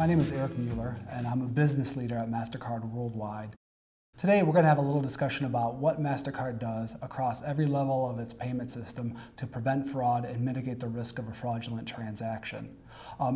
My name is Mueller, and I'm a business leader at MasterCard Worldwide. Today we're going to have a little discussion about what MasterCard does across every level of its payment system to prevent fraud and mitigate the risk of a fraudulent transaction.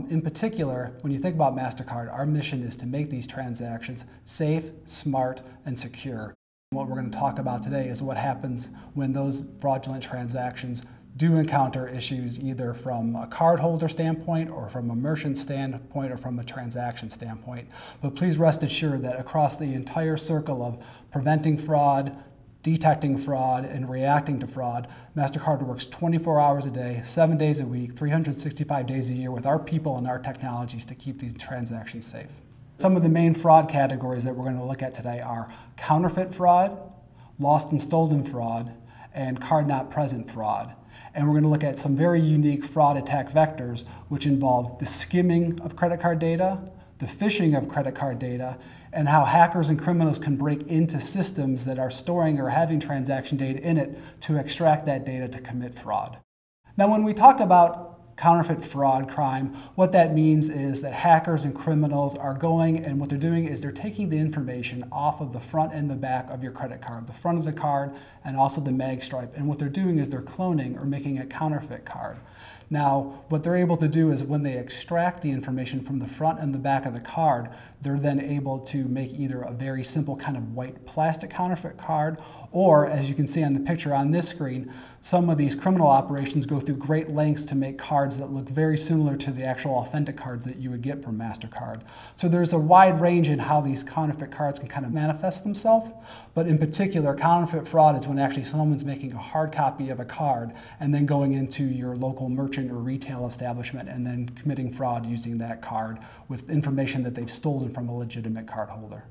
In particular, when you think about MasterCard, our mission is to make these transactions safe, smart, and secure. What we're going to talk about today is what happens when those fraudulent transactions do encounter issues either from a cardholder standpoint or from a merchant standpoint or from a transaction standpoint. But please rest assured that across the entire circle of preventing fraud, detecting fraud, and reacting to fraud, MasterCard works 24 hours a day, 7 days a week, 365 days a year with our people and our technologies to keep these transactions safe. Some of the main fraud categories that we're going to look at today are counterfeit fraud, lost and stolen fraud, and card not present fraud. And we're going to look at some very unique fraud attack vectors, which involve the skimming of credit card data, the phishing of credit card data, and how hackers and criminals can break into systems that are storing or having transaction data in it to extract that data to commit fraud. Now, when we talk about counterfeit fraud crime, what that means is that hackers and criminals are going, and what they're doing is they're taking the information off of the front and the back of your credit card, the front of the card and also the mag stripe. And what they're doing is they're cloning or making a counterfeit card. Now, what they're able to do is when they extract the information from the front and the back of the card, they're then able to make either a very simple kind of white plastic counterfeit card, or as you can see on the picture on this screen, some of these criminal operations go through great lengths to make cards that look very similar to the actual authentic cards that you would get from MasterCard. So there's a wide range in how these counterfeit cards can kind of manifest themselves, but in particular, counterfeit fraud is when actually someone's making a hard copy of a card and then going into your local merchant or retail establishment and then committing fraud using that card with information that they've stolen from a legitimate cardholder.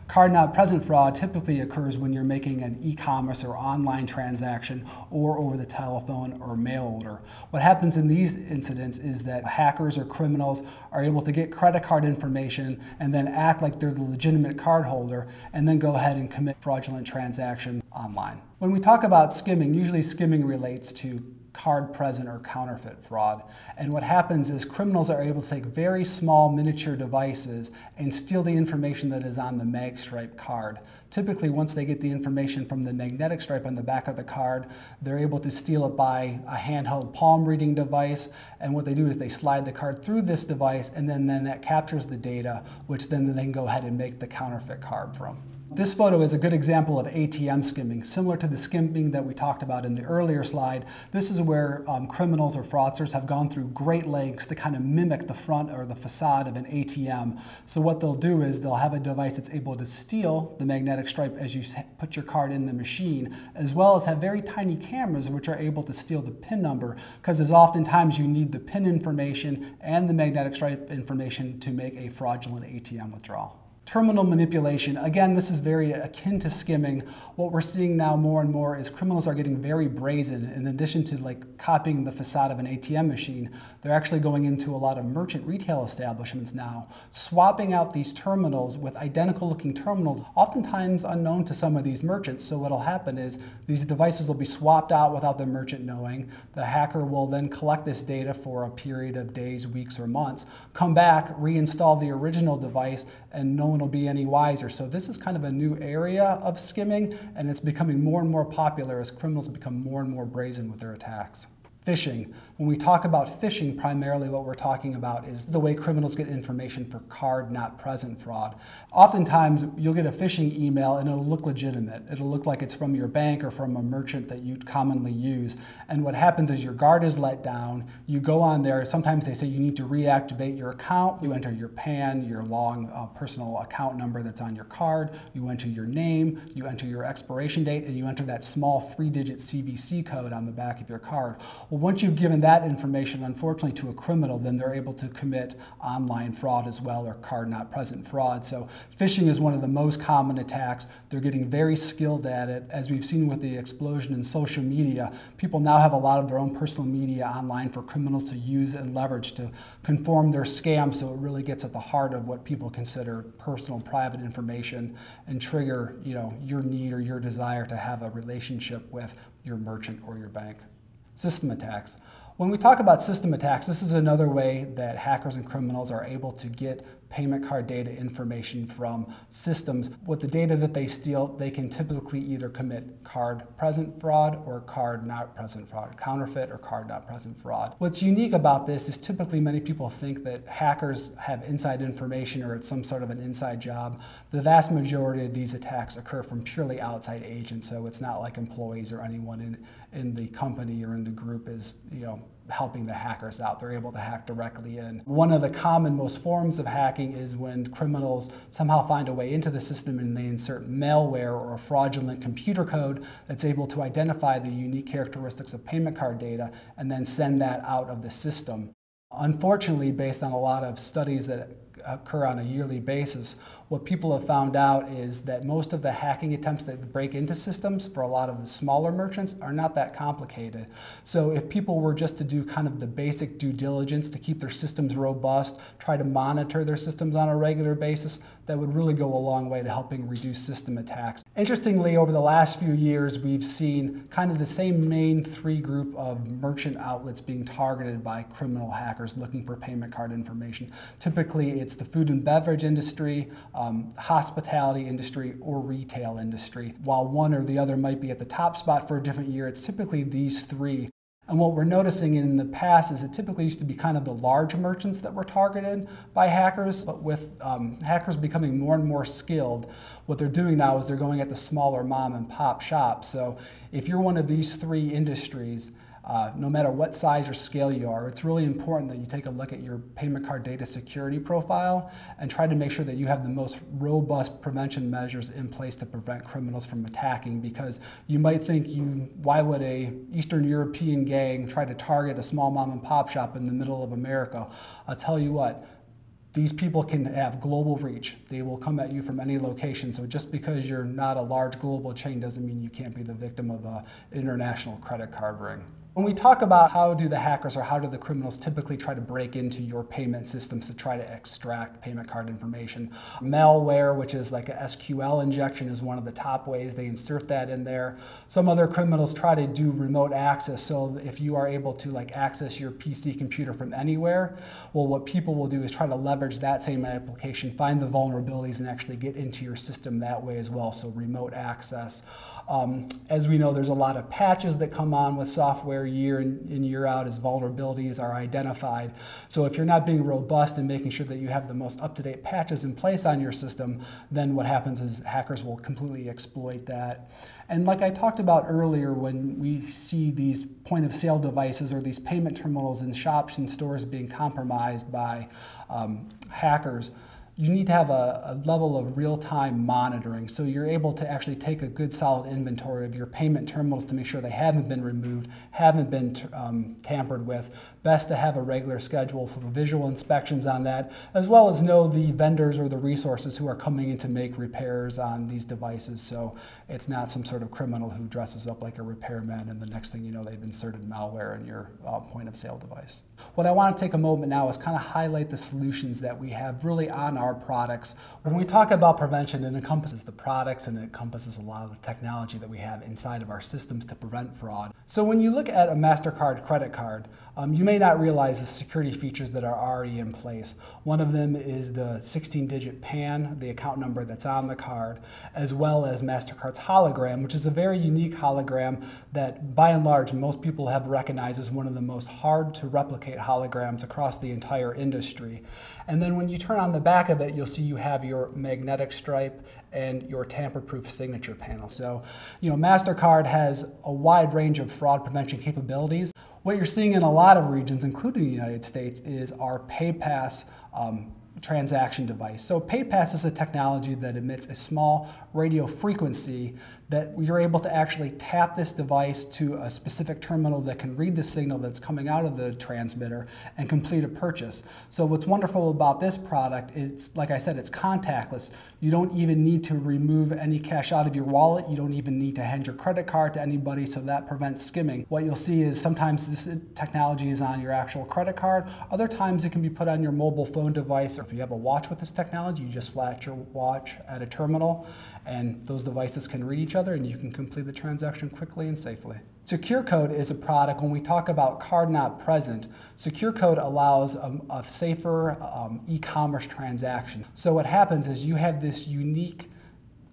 Card not present fraud typically occurs when you're making an e-commerce or online transaction or over the telephone or mail order. What happens in these incidents is that hackers or criminals are able to get credit card information and then act like they're the legitimate cardholder and then go ahead and commit fraudulent transaction online. When we talk about skimming, usually skimming relates to card present or counterfeit fraud. And what happens is criminals are able to take very small miniature devices and steal the information that is on the mag stripe card. Typically, once they get the information from the magnetic stripe on the back of the card, they're able to steal it by a handheld palm reading device. And what they do is they slide the card through this device, and then that captures the data, which then they can go ahead and make the counterfeit card from. This photo is a good example of ATM skimming. Similar to the skimming that we talked about in the earlier slide, this is where criminals or fraudsters have gone through great lengths to kind of mimic the front or the facade of an ATM. So what they'll do is they'll have a device that's able to steal the magnetic stripe as you put your card in the machine, as well as have very tiny cameras which are able to steal the PIN number, because as oftentimes you need the PIN information and the magnetic stripe information to make a fraudulent ATM withdrawal. Terminal manipulation, again, this is very akin to skimming. What we're seeing now more and more is criminals are getting very brazen. In addition to like copying the facade of an ATM machine, they're actually going into a lot of merchant retail establishments now, swapping out these terminals with identical looking terminals, oftentimes unknown to some of these merchants. So what'll happen is these devices will be swapped out without the merchant knowing. The hacker will then collect this data for a period of days, weeks, or months, come back, reinstall the original device, and no one will be any wiser. So this is kind of a new area of skimming, and it's becoming more and more popular as criminals become more and more brazen with their attacks. Phishing. When we talk about phishing, primarily what we're talking about is the way criminals get information for card not present fraud. Oftentimes, you'll get a phishing email and it'll look legitimate. It'll look like it's from your bank or from a merchant that you commonly use. And what happens is your guard is let down. You go on there. Sometimes they say you need to reactivate your account. You enter your PAN, your long personal account number that's on your card. You enter your name. You enter your expiration date, and you enter that small 3-digit CVC code on the back of your card. Well, once you've given that information, unfortunately, to a criminal, then they're able to commit online fraud as well, or card not present fraud. So phishing is one of the most common attacks. They're getting very skilled at it. As we've seen with the explosion in social media, people now have a lot of their own personal media online for criminals to use and leverage to conform their scam, so it really gets at the heart of what people consider personal, private information and trigger, your need or your desire to have a relationship with your merchant or your bank. System attacks. When we talk about system attacks, this is another way that hackers and criminals are able to get payment card data information from systems. With the data that they steal, they can typically either commit card present fraud or card not present fraud, counterfeit or card not present fraud. What's unique about this is typically many people think that hackers have inside information or it's some sort of an inside job. The vast majority of these attacks occur from purely outside agents, so it's not like employees or anyone in the company or in the group is, helping the hackers out. They're able to hack directly in. One of the common most forms of hacking is when criminals somehow find a way into the system and they insert malware or a fraudulent computer code that's able to identify the unique characteristics of payment card data and then send that out of the system. Unfortunately, based on a lot of studies that occur on a yearly basis, what people have found out is that most of the hacking attempts that break into systems for a lot of the smaller merchants are not that complicated. So if people were just to do kind of the basic due diligence to keep their systems robust, try to monitor their systems on a regular basis, that would really go a long way to helping reduce system attacks. Interestingly, over the last few years, we've seen kind of the same main three group of merchant outlets being targeted by criminal hackers looking for payment card information. Typically, it's the food and beverage industry, hospitality industry, or retail industry. While one or the other might be at the top spot for a different year, it's typically these three. And what we're noticing in the past is it typically used to be kind of the large merchants that were targeted by hackers, but with hackers becoming more and more skilled, what they're doing now is they're going at the smaller mom and pop shops. So if you're one of these three industries, no matter what size or scale you are, it's really important that you take a look at your payment card data security profile and try to make sure that you have the most robust prevention measures in place to prevent criminals from attacking, because you might think, why would a Eastern European gang try to target a small mom and pop shop in the middle of America? I'll tell you what, these people can have global reach. They will come at you from any location. So just because you're not a large global chain doesn't mean you can't be the victim of an international credit card ring. When we talk about how do the hackers or how do the criminals typically try to break into your payment systems to try to extract payment card information, malware, which is like a SQL injection, is one of the top ways they insert that in there. Some other criminals try to do remote access, so if you are able to access your PC computer from anywhere, well, what people will do is try to leverage that same application, find the vulnerabilities, and actually get into your system that way as well, so remote access. As we know, there's a lot of patches that come on with software year in, year out as vulnerabilities are identified. So if you're not being robust and making sure that you have the most up-to-date patches in place on your system, then what happens is hackers will completely exploit that. And like I talked about earlier, when we see these point-of-sale devices or these payment terminals in shops and stores being compromised by hackers, you need to have a level of real-time monitoring, so you're able to actually take a good solid inventory of your payment terminals to make sure they haven't been removed, haven't been tampered with. Best to have a regular schedule for visual inspections on that, as well as know the vendors or the resources who are coming in to make repairs on these devices, so it's not some sort of criminal who dresses up like a repairman and the next thing you know they've inserted malware in your point-of-sale device. What I want to take a moment now is kind of highlight the solutions that we have really on our products. When we talk about prevention, it encompasses the products and it encompasses a lot of the technology that we have inside of our systems to prevent fraud. So when you look at a MasterCard credit card, you may not realize the security features that are already in place. One of them is the 16-digit PAN, the account number that's on the card, as well as MasterCard's hologram, which is a very unique hologram that by and large most people have recognized as one of the most hard to replicate holograms across the entire industry. And then when you turn on the back of it, you'll see you have your magnetic stripe and your tamper-proof signature panel. So, MasterCard has a wide range of fraud prevention capabilities. What you're seeing in a lot of regions, including the United States, is our PayPass transaction device. So PayPass is a technology that emits a small radio frequency that you're able to actually tap this device to a specific terminal that can read the signal that's coming out of the transmitter and complete a purchase. So what's wonderful about this product is, like I said, it's contactless. You don't even need to remove any cash out of your wallet. You don't even need to hand your credit card to anybody, so that prevents skimming. What you'll see is sometimes this technology is on your actual credit card. Other times it can be put on your mobile phone device, or if you have a watch with this technology, you just flash your watch at a terminal and those devices can read each other and you can complete the transaction quickly and safely. Secure Code is a product, when we talk about card not present, Secure Code allows a safer e-commerce transaction. So what happens is you have this unique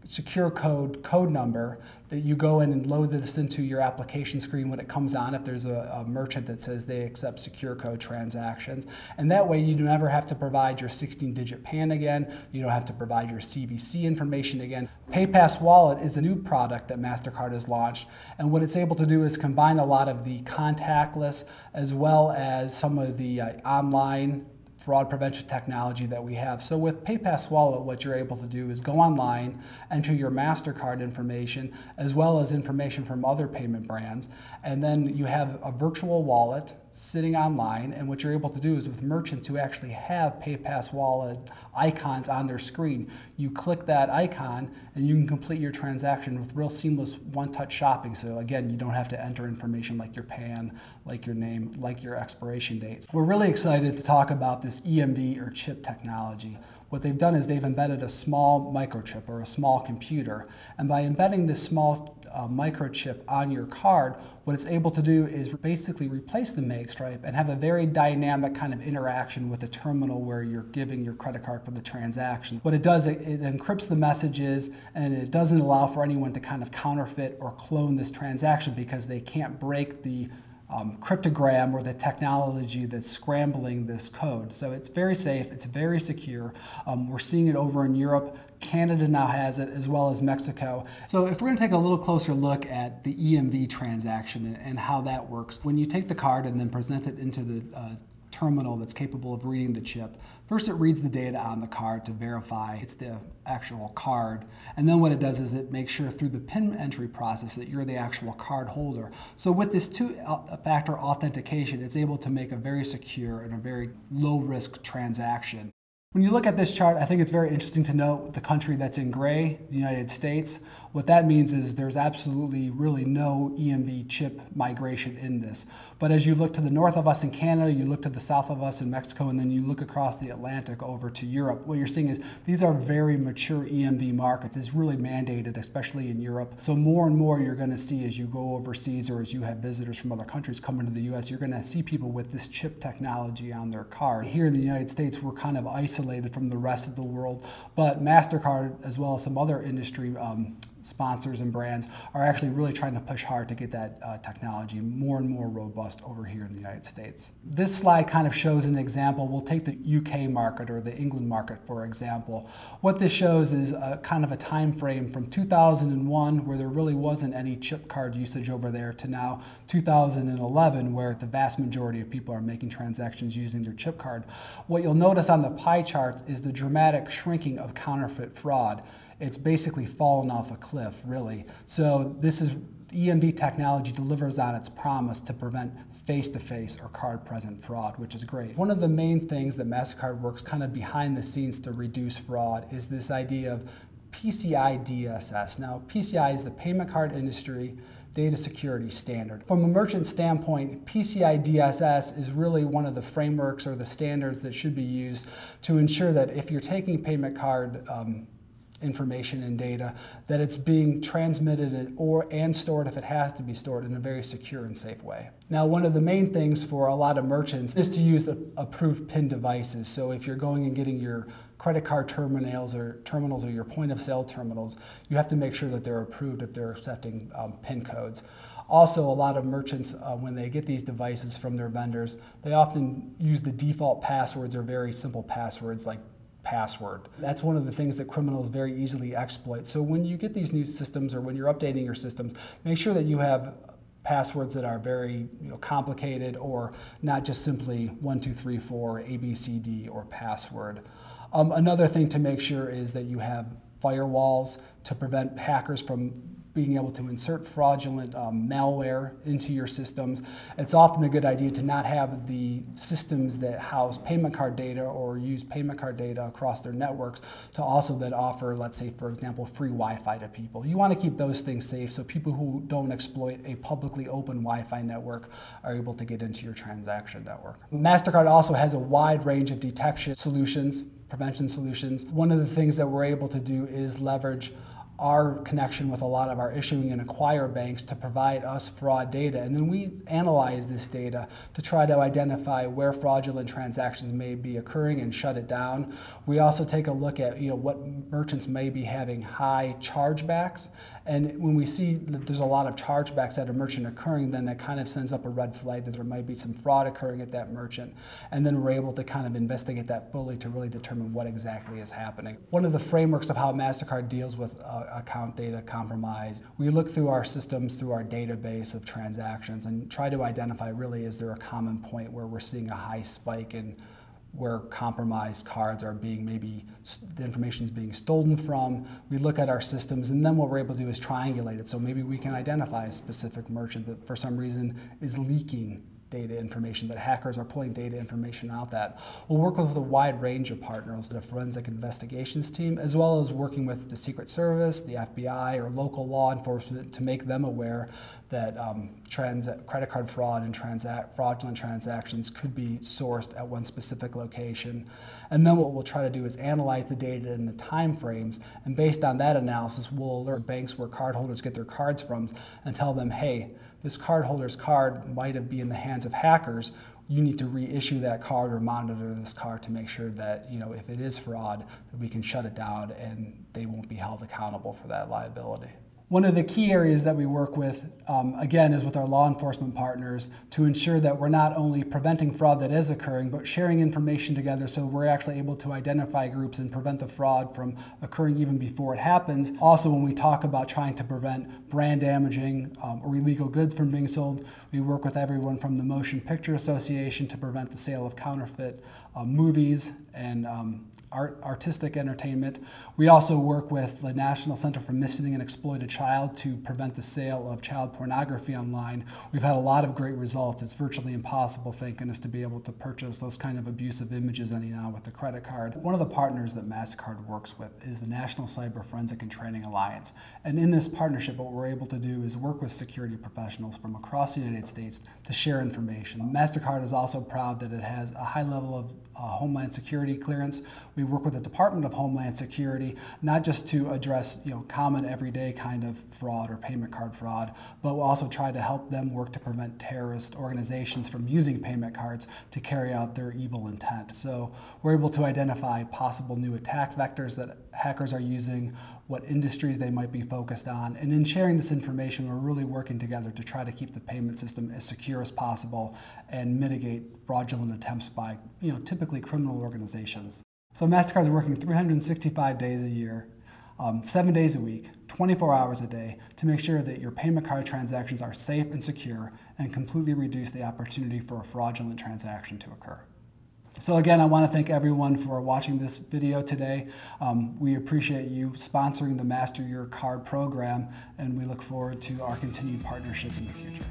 Secure code number that you go in and load this into your application screen when it comes on, if there's a merchant that says they accept Secure Code transactions. And that way you never have to provide your 16-digit PAN again, you don't have to provide your CVC information again. PayPass Wallet is a new product that MasterCard has launched, and what it's able to do is combine a lot of the contactless as well as some of the online fraud prevention technology that we have. So with PayPass Wallet, what you're able to do is go online, enter your MasterCard information, as well as information from other payment brands, and then you have a virtual wallet sitting online, and what you're able to do is with merchants who actually have PayPass Wallet icons on their screen, you click that icon and you can complete your transaction with real seamless one-touch shopping. So again, you don't have to enter information like your PAN, like your name, like your expiration dates. We're really excited to talk about this EMV or chip technology. What they've done is they've embedded a small microchip or a small computer, and by embedding this small microchip on your card, what it's able to do is basically replace the make stripe and have a very dynamic kind of interaction with the terminal where you're giving your credit card for the transaction. What it does, it encrypts the messages, and it doesn't allow for anyone to kind of counterfeit or clone this transaction because they can't break the cryptogram or the technology that's scrambling this code. So it's very safe, it's very secure. We're seeing it over in Europe. Canada now has it, as well as Mexico. So if we're going to take a little closer look at the EMV transaction and how that works, when you take the card and then present it into the terminal that's capable of reading the chip. First, it reads the data on the card to verify it's the actual card. And then what it does is it makes sure through the PIN entry process that you're the actual card holder. So with this two-factor authentication, it's able to make a very secure and a very low-risk transaction. When you look at this chart, I think it's very interesting to note the country that's in gray, the United States. What that means is there's absolutely really no EMV chip migration in this. But as you look to the north of us in Canada, you look to the south of us in Mexico, and then you look across the Atlantic over to Europe, what you're seeing is these are very mature EMV markets. It's really mandated, especially in Europe. So more and more you're going to see as you go overseas or as you have visitors from other countries come into the US, you're going to see people with this chip technology on their card. Here in the United States, we're kind of isolated from the rest of the world, but MasterCard, as well as some other industry sponsors and brands, are actually really trying to push hard to get that technology more and more robust over here in the United States. This slide kind of shows an example. We'll take the UK market or the England market, for example. What this shows is kind of a time frame from 2001, where there really wasn't any chip card usage over there, to now 2011, where the vast majority of people are making transactions using their chip card. What you'll notice on the pie chart is the dramatic shrinking of counterfeit fraud. It's basically fallen off a cliff, really. So this is EMV technology delivers on its promise to prevent face-to-face or card-present fraud, which is great. One of the main things that MasterCard works kind of behind the scenes to reduce fraud is this idea of PCI DSS. Now, PCI is the Payment Card Industry Data Security Standard. From a merchant standpoint, PCI DSS is really one of the frameworks or the standards that should be used to ensure that if you're taking payment card information and data, that it's being transmitted and stored, if it has to be stored, in a very secure and safe way. Now, one of the main things for a lot of merchants is to use the approved PIN devices. So if you're going and getting your credit card terminals or your point of sale terminals, you have to make sure that they're approved if they're accepting PIN codes. Also, a lot of merchants, when they get these devices from their vendors, they often use the default passwords or very simple passwords like password. That's one of the things that criminals very easily exploit. So when you get these new systems or when you're updating your systems, make sure that you have passwords that are very complicated, or not just simply 1, 2, 3, 4, ABCD or password. Another thing to make sure is that you have firewalls to prevent hackers from being able to insert fraudulent malware into your systems. It's often a good idea to not have the systems that house payment card data or use payment card data across their networks to also then offer, let's say, for example, free Wi-Fi to people. You want to keep those things safe so people who don't exploit a publicly open Wi-Fi network are able to get into your transaction network. MasterCard also has a wide range of detection solutions, prevention solutions. One of the things that we're able to do is leverage our connection with a lot of our issuing and acquire banks to provide us fraud data. And then we analyze this data to try to identify where fraudulent transactions may be occurring and shut it down. We also take a look at what merchants may be having high chargebacks. And when we see that there's a lot of chargebacks at a merchant occurring, then that kind of sends up a red flag that there might be some fraud occurring at that merchant. And then we're able to kind of investigate that fully to really determine what exactly is happening. One of the frameworks of how MasterCard deals with account data compromise, we look through our systems, through our database of transactions, and try to identify really, is there a common point where we're seeing a high spike in where compromised cards are being, maybe the information is being stolen from. We look at our systems, and then what we're able to do is triangulate it. So maybe we can identify a specific merchant that for some reason is leaking data information, that hackers are pulling data information out that. We'll work with a wide range of partners, the forensic investigations team, as well as working with the Secret Service, the FBI, or local law enforcement to make them aware that credit card fraud and fraudulent transactions could be sourced at one specific location. And then what we'll try to do is analyze the data and the time frames, and based on that analysis, we'll alert banks where cardholders get their cards from and tell them, hey, this cardholder's card might be in the hands of hackers. You need to reissue that card or monitor this card to make sure that, if it is fraud, that we can shut it down and they won't be held accountable for that liability. One of the key areas that we work with, again, is with our law enforcement partners to ensure that we're not only preventing fraud that is occurring, but sharing information together so we're actually able to identify groups and prevent the fraud from occurring even before it happens. Also, when we talk about trying to prevent brand damaging or illegal goods from being sold, we work with everyone from the Motion Picture Association to prevent the sale of counterfeit movies and artistic entertainment. We also work with the National Center for Missing and Exploited Child to prevent the sale of child pornography online. We've had a lot of great results. It's virtually impossible, thank goodness, to be able to purchase those kind of abusive images anyhow with the credit card. One of the partners that MasterCard works with is the National Cyber Forensic and Training Alliance. And in this partnership, what we're able to do is work with security professionals from across the United States to share information. MasterCard is also proud that it has a high level of Homeland Security clearance. We work with the Department of Homeland Security, not just to address common everyday kind of fraud or payment card fraud, but we'll also try to help them work to prevent terrorist organizations from using payment cards to carry out their evil intent. So we're able to identify possible new attack vectors that hackers are using, what industries they might be focused on, and in sharing this information, we're really working together to try to keep the payment system as secure as possible and mitigate fraudulent attempts by typically criminal organizations. So MasterCard is working 365 days a year, 7 days a week, 24 hours a day to make sure that your payment card transactions are safe and secure and completely reduce the opportunity for a fraudulent transaction to occur. So again, I want to thank everyone for watching this video today. We appreciate you sponsoring the Master Your Card program, and we look forward to our continued partnership in the future.